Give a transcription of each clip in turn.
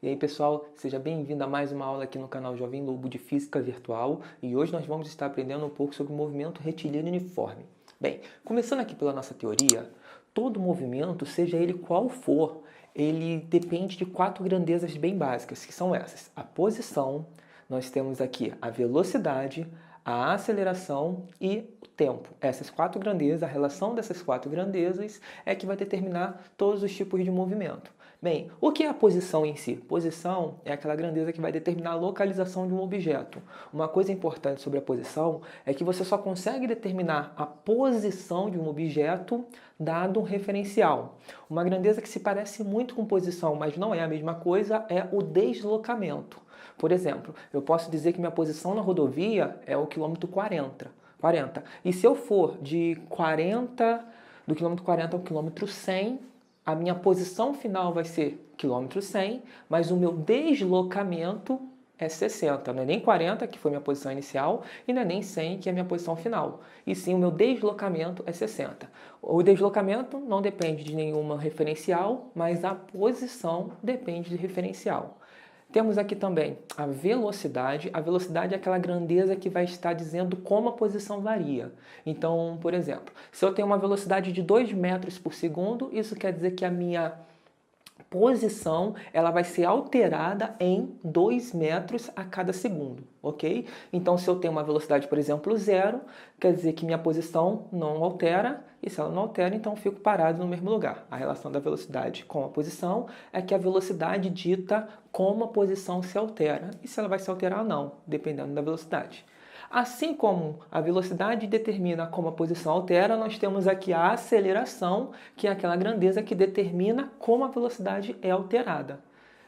E aí pessoal, seja bem-vindo a mais uma aula aqui no canal Jovem Lobo de Física Virtual e hoje nós vamos estar aprendendo um pouco sobre o movimento retilíneo uniforme. Bem, começando aqui pela nossa teoria, todo movimento, seja ele qual for, ele depende de 4 grandezas bem básicas, que são essas: a posição, nós temos aqui a velocidade, a aceleração e o tempo. Essas 4 grandezas, a relação dessas 4 grandezas é que vai determinar todos os tipos de movimento. Bem, o que é a posição em si? Posição é aquela grandeza que vai determinar a localização de um objeto. Uma coisa importante sobre a posição é que você só consegue determinar a posição de um objeto dado um referencial. Uma grandeza que se parece muito com posição, mas não é a mesma coisa, é o deslocamento. Por exemplo, eu posso dizer que minha posição na rodovia é o quilômetro 40. E se eu for do quilômetro 40 ao quilômetro 100, a minha posição final vai ser quilômetro 100, mas o meu deslocamento é 60. Não é nem 40, que foi minha posição inicial, e não é nem 100, que é minha posição final. E sim, o meu deslocamento é 60. O deslocamento não depende de nenhuma referencial, mas a posição depende de referencial. Temos aqui também a velocidade. A velocidade é aquela grandeza que vai estar dizendo como a posição varia. Então, por exemplo, se eu tenho uma velocidade de 2 metros por segundo, isso quer dizer que a minha posição ela vai ser alterada em 2 metros a cada segundo, ok? Então, se eu tenho uma velocidade, por exemplo, 0, quer dizer que minha posição não altera, e se ela não altera, então eu fico parado no mesmo lugar. A relação da velocidade com a posição é que a velocidade dita como a posição se altera, e se ela vai se alterar ou não, dependendo da velocidade. Assim como a velocidade determina como a posição altera, nós temos aqui a aceleração, que é aquela grandeza que determina como a velocidade é alterada.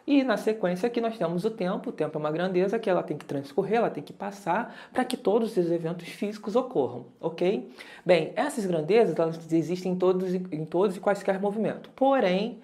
E na sequência aqui nós temos o tempo. O tempo é uma grandeza que ela tem que transcorrer, ela tem que passar para que todos os eventos físicos ocorram, ok? Bem, essas grandezas elas existem em todos e quaisquer movimentos. Porém,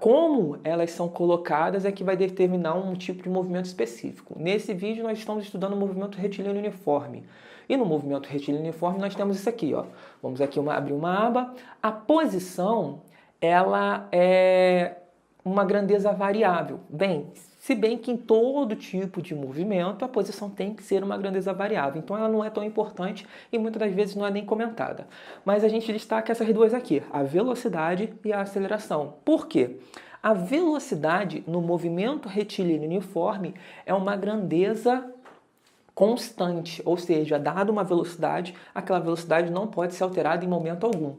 como elas são colocadas é que vai determinar um tipo de movimento específico. Nesse vídeo nós estamos estudando o movimento retilíneo uniforme. E no movimento retilíneo uniforme nós temos isso aqui, ó. Vamos aqui abrir uma aba. A posição, ela é uma grandeza variável. Bem, se bem que em todo tipo de movimento a posição tem que ser uma grandeza variável. Então ela não é tão importante e muitas das vezes não é nem comentada. Mas a gente destaca essas duas aqui, a velocidade e a aceleração. Por quê? A velocidade no movimento retilíneo uniforme é uma grandeza constante, ou seja, dada uma velocidade, aquela velocidade não pode ser alterada em momento algum.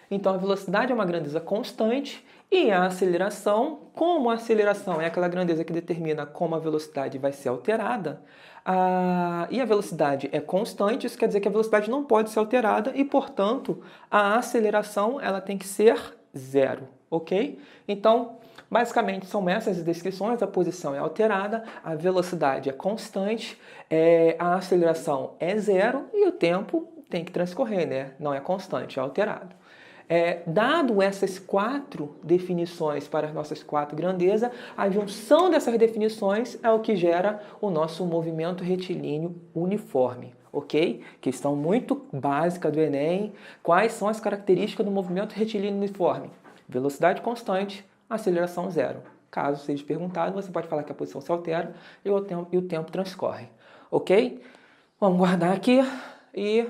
Então a velocidade é uma grandeza constante e a aceleração, como a aceleração é aquela grandeza que determina como a velocidade vai ser alterada, e a velocidade é constante, isso quer dizer que a velocidade não pode ser alterada e, portanto, a aceleração ela tem que ser 0, ok? Então, basicamente são essas as descrições: a posição é alterada, a velocidade é constante, a aceleração é 0 e o tempo tem que transcorrer, né? Não é constante, é alterado. Dado essas 4 definições para as nossas 4 grandezas, a junção dessas definições é o que gera o nosso movimento retilíneo uniforme, ok? Questão muito básica do Enem. Quais são as características do movimento retilíneo uniforme? Velocidade constante, aceleração 0. Caso seja perguntado, você pode falar que a posição se altera e o tempo transcorre, ok? Vamos guardar aqui e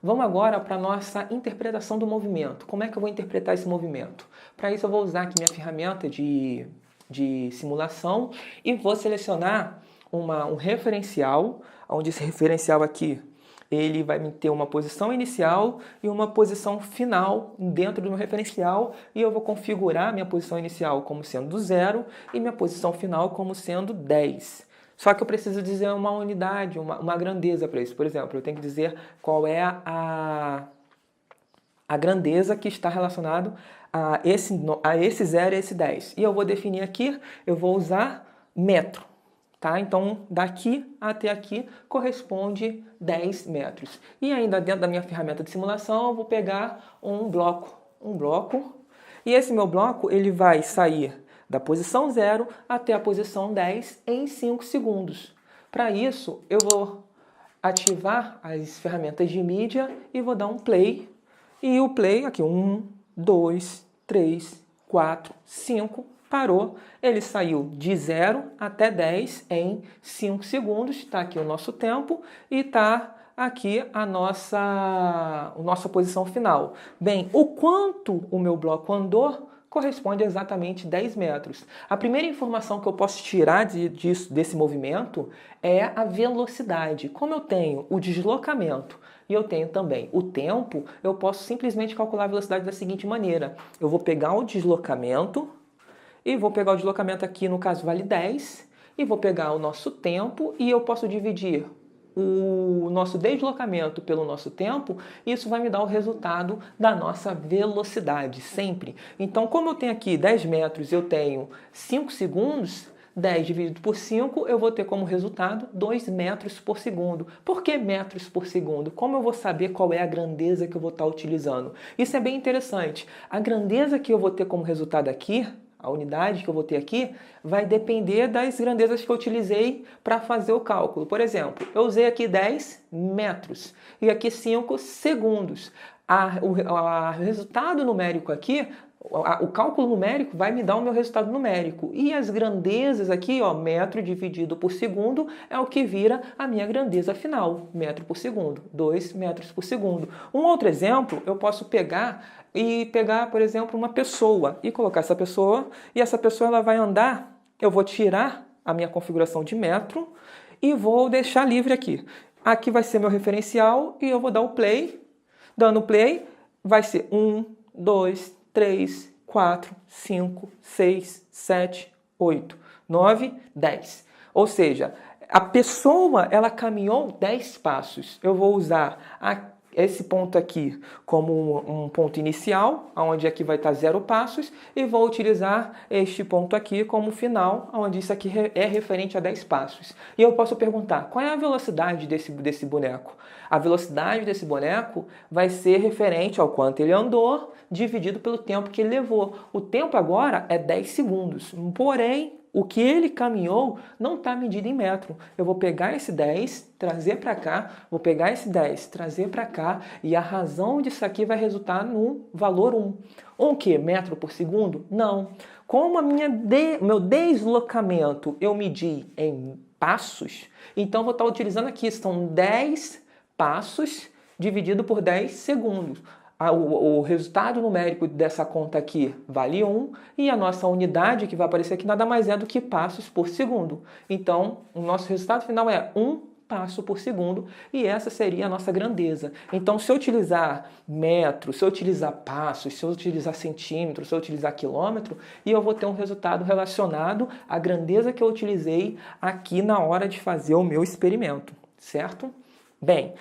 vamos agora para a nossa interpretação do movimento. Como é que eu vou interpretar esse movimento? Para isso eu vou usar aqui minha ferramenta de simulação e vou selecionar um referencial, onde esse referencial aqui ele vai me ter uma posição inicial e uma posição final dentro do meu referencial, e eu vou configurar minha posição inicial como sendo 0 e minha posição final como sendo 10. Só que eu preciso dizer uma unidade, uma grandeza para isso. Por exemplo, eu tenho que dizer qual é a grandeza que está relacionado a esse 0 e esse 10. E eu vou definir aqui, eu vou usar metro. Tá? Então, daqui até aqui corresponde 10 metros. E ainda dentro da minha ferramenta de simulação, eu vou pegar um bloco. E esse meu bloco ele vai sair da posição 0 até a posição 10 em 5 segundos. Para isso, eu vou ativar as ferramentas de mídia e vou dar um play. E o play aqui, 1, 2, 3, 4, 5, parou, ele saiu de 0 até 10 em 5 segundos, está aqui o nosso tempo e está aqui a nossa posição final. Bem, o quanto o meu bloco andou corresponde a exatamente 10 metros. A primeira informação que eu posso tirar desse movimento é a velocidade. Como eu tenho o deslocamento e eu tenho também o tempo, eu posso simplesmente calcular a velocidade da seguinte maneira. Eu vou pegar o deslocamento e vou pegar o deslocamento aqui, no caso vale 10, e vou pegar o nosso tempo e eu posso dividir o nosso deslocamento pelo nosso tempo, isso vai me dar o resultado da nossa velocidade, sempre. Então, como eu tenho aqui 10 metros, eu tenho 5 segundos, 10 dividido por 5, eu vou ter como resultado 2 metros por segundo. Por que metros por segundo? Como eu vou saber qual é a grandeza que eu vou estar utilizando? Isso é bem interessante. A grandeza que eu vou ter como resultado aqui, a unidade que eu vou ter aqui, vai depender das grandezas que eu utilizei para fazer o cálculo. Por exemplo, eu usei aqui 10 metros e aqui 5 segundos. O resultado numérico aqui, o cálculo numérico vai me dar o meu resultado numérico. E as grandezas aqui, ó, metro dividido por segundo, é o que vira a minha grandeza final. Metro por segundo, 2 metros por segundo. Um outro exemplo, eu posso pegar, por exemplo, uma pessoa e colocar essa pessoa, e essa pessoa ela vai andar, eu vou tirar a minha configuração de metro e vou deixar livre aqui. Aqui vai ser meu referencial e eu vou dar o play. Dando play, vai ser 1, 2, 3, 4, 5, 6, 7, 8, 9, 10. Ou seja, a pessoa ela caminhou 10 passos. Eu vou usar esse ponto aqui como um ponto inicial, onde aqui vai estar 0 passos, e vou utilizar este ponto aqui como final, onde isso aqui é referente a 10 passos. E eu posso perguntar, qual é a velocidade desse boneco? A velocidade desse boneco vai ser referente ao quanto ele andou, dividido pelo tempo que ele levou. O tempo agora é 10 segundos, porém, o que ele caminhou não está medido em metro. Eu vou pegar esse 10, trazer para cá, vou pegar esse 10, trazer para cá, e a razão disso aqui vai resultar no valor 1. O que? Metro por segundo? Não. Como meu deslocamento eu medi em passos, então vou estar utilizando aqui, são 10 passos dividido por 10 segundos. O resultado numérico dessa conta aqui vale 1 e a nossa unidade que vai aparecer aqui nada mais é do que passos por segundo. Então, o nosso resultado final é 1 passo por segundo e essa seria a nossa grandeza. Então, se eu utilizar metro, se eu utilizar passos, se eu utilizar centímetro, se eu utilizar quilômetro, e eu vou ter um resultado relacionado à grandeza que eu utilizei aqui na hora de fazer o meu experimento, certo? Bem,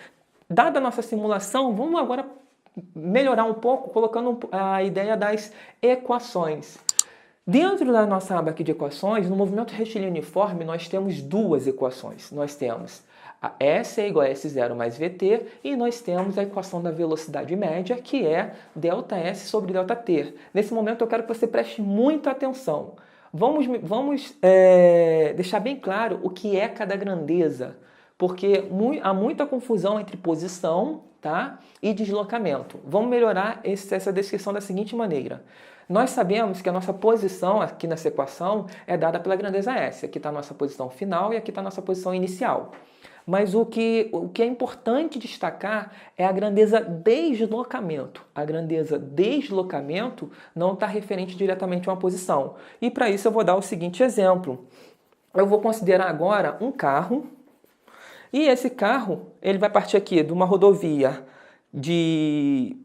dada a nossa simulação, vamos agora melhorar um pouco colocando a ideia das equações. Dentro da nossa aba aqui de equações, no movimento retilíneo uniforme, nós temos duas equações. Nós temos a S é igual a S0 mais VT e nós temos a equação da velocidade média, que é ΔS sobre ΔT. Nesse momento eu quero que você preste muita atenção. Vamos deixar bem claro o que é cada grandeza, porque há muita confusão entre posição, tá, e deslocamento. Vamos melhorar essa descrição da seguinte maneira. Nós sabemos que a nossa posição aqui nessa equação é dada pela grandeza S. Aqui está a nossa posição final e aqui está a nossa posição inicial. Mas o que é importante destacar é a grandeza deslocamento. A grandeza deslocamento não está referente diretamente a uma posição. E para isso eu vou dar o seguinte exemplo. Eu vou considerar agora um carro. E esse carro, ele vai partir aqui de uma rodovia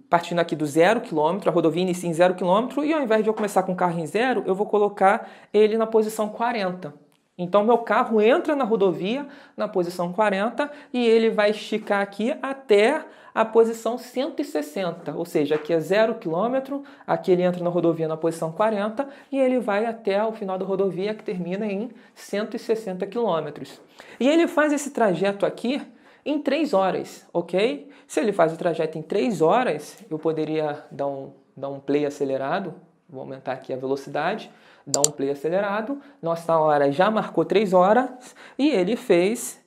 partindo aqui do 0 km, a rodovia inicia em 0 km, e ao invés de eu começar com o carro em 0, eu vou colocar ele na posição 40. Então, meu carro entra na rodovia na posição 40 e ele vai esticar aqui até a posição 160, ou seja, aqui é 0 km, aqui ele entra na rodovia na posição 40 e ele vai até o final da rodovia que termina em 160 km. E ele faz esse trajeto aqui em 3 horas, ok? Se ele faz o trajeto em 3 horas, eu poderia dar um play acelerado, vou aumentar aqui a velocidade, dar um play acelerado, nossa hora já marcou 3 horas e ele fez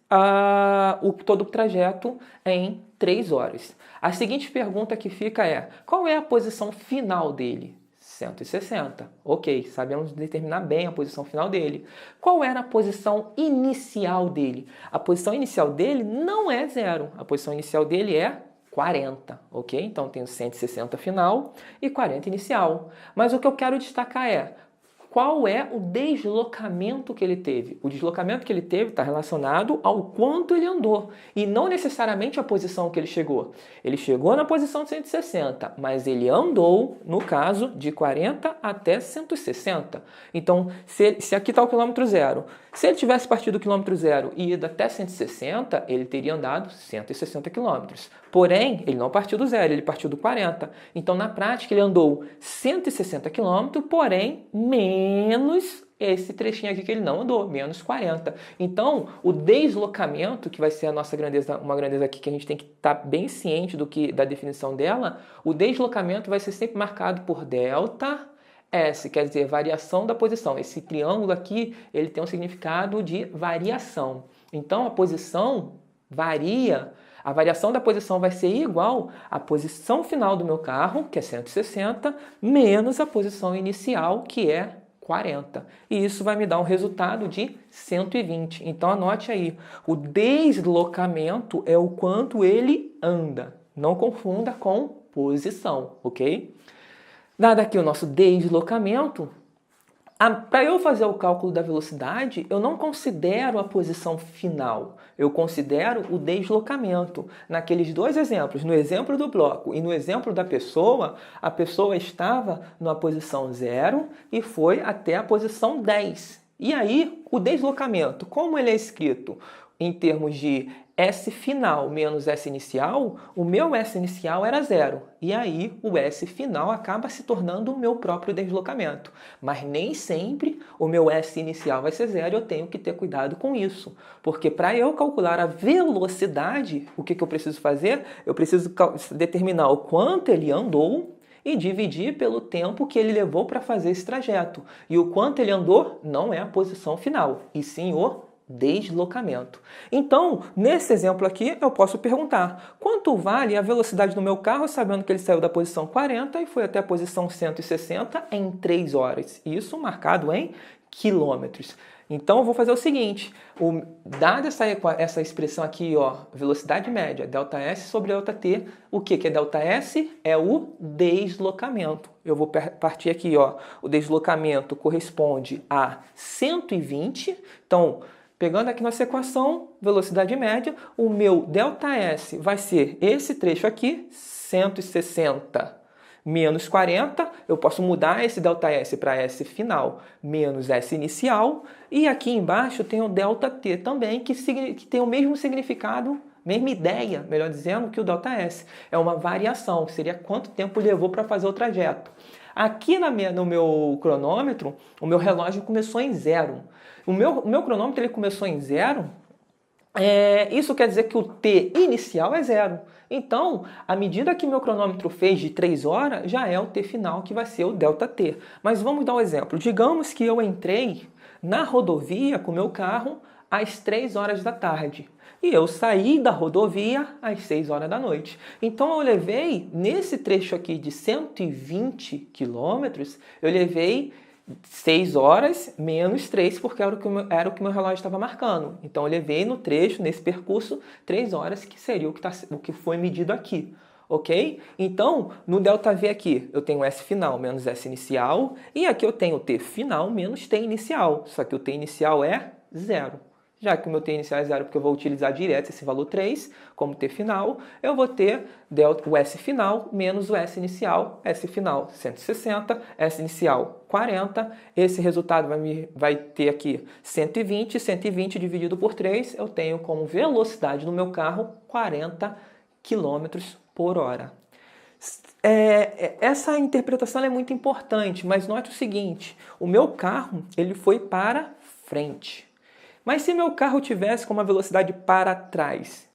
todo o trajeto em 3 horas. A seguinte pergunta que fica é, qual é a posição final dele? 160. Ok, sabemos determinar bem a posição final dele. Qual era a posição inicial dele? A posição inicial dele não é 0. A posição inicial dele é 40, ok? Então, tenho 160 final e 40 inicial. Mas o que eu quero destacar é qual é o deslocamento que ele teve. O deslocamento que ele teve está relacionado ao quanto ele andou e não necessariamente a posição que ele chegou. Ele chegou na posição 160, mas ele andou, no caso, de 40 até 160. Então, se aqui está o quilômetro zero, se ele tivesse partido do quilômetro zero e ido até 160, ele teria andado 160 quilômetros. Porém, ele não partiu do zero, ele partiu do 40. Então, na prática, ele andou 160 quilômetros, porém, menos esse trechinho aqui que ele não andou, menos 40. Então, o deslocamento, que vai ser a nossa grandeza, uma grandeza aqui que a gente tem que estar bem ciente da definição dela, o deslocamento vai ser sempre marcado por delta S, quer dizer, variação da posição. Esse triângulo aqui, ele tem um significado de variação. Então, a posição varia. A variação da posição vai ser igual à posição final do meu carro, que é 160, menos a posição inicial, que é 40. E isso vai me dar um resultado de 120. Então, anote aí. O deslocamento é o quanto ele anda. Não confunda com posição, ok? Dado aqui o nosso deslocamento, para eu fazer o cálculo da velocidade, eu não considero a posição final, eu considero o deslocamento. Naqueles dois exemplos, no exemplo do bloco e no exemplo da pessoa, a pessoa estava na posição 0 e foi até a posição 10. E aí, o deslocamento, como ele é escrito em termos de S final menos S inicial, o meu S inicial era 0. E aí o S final acaba se tornando o meu próprio deslocamento. Mas nem sempre o meu S inicial vai ser 0 e eu tenho que ter cuidado com isso. Porque para eu calcular a velocidade, o que eu preciso fazer? Eu preciso determinar o quanto ele andou e dividir pelo tempo que ele levou para fazer esse trajeto. E o quanto ele andou não é a posição final, e sim o deslocamento. Então, nesse exemplo aqui, eu posso perguntar quanto vale a velocidade do meu carro, sabendo que ele saiu da posição 40 e foi até a posição 160 em 3 horas. Isso marcado em quilômetros. Então, eu vou fazer o seguinte, dada essa expressão aqui, ó, velocidade média, ΔS sobre ΔT, o que é ΔS? É o deslocamento. Eu vou partir aqui, ó, o deslocamento corresponde a 120, então, pegando aqui nossa equação, velocidade média, o meu ΔS vai ser esse trecho aqui, 160 menos 40, eu posso mudar esse ΔS para S final menos S inicial, e aqui embaixo tem o ΔT também, que tem o mesmo significado, mesma ideia, melhor dizendo, que o ΔS. É uma variação, que seria quanto tempo levou para fazer o trajeto. Aqui no meu cronômetro, o meu relógio começou em 0. O meu cronômetro ele começou em 0, isso quer dizer que o T inicial é 0. Então, à medida que meu cronômetro fez de 3 horas, já é o T final, que vai ser o ΔT. Mas vamos dar um exemplo. Digamos que eu entrei na rodovia com o meu carro às 3 horas da tarde. E eu saí da rodovia às 6 horas da noite. Então, eu levei, nesse trecho aqui de 120 quilômetros, eu levei 6 horas menos 3, porque era o que meu relógio estava marcando. Então, eu levei no trecho, nesse percurso, 3 horas, que seria o que foi medido aqui. Ok? Então, no ΔV aqui, eu tenho S final menos S inicial, e aqui eu tenho T final menos T inicial. Só que o T inicial é 0. Já que o meu T inicial é 0, porque eu vou utilizar direto esse valor 3 como T final, eu vou ter o S final menos o S inicial. S final 160, S inicial 40. Esse resultado vai ter aqui 120. 120 dividido por 3, eu tenho como velocidade no meu carro 40 km por hora. Essa interpretação é muito importante, mas note o seguinte, o meu carro ele foi para frente. Mas se meu carro tivesse com uma velocidade para trás,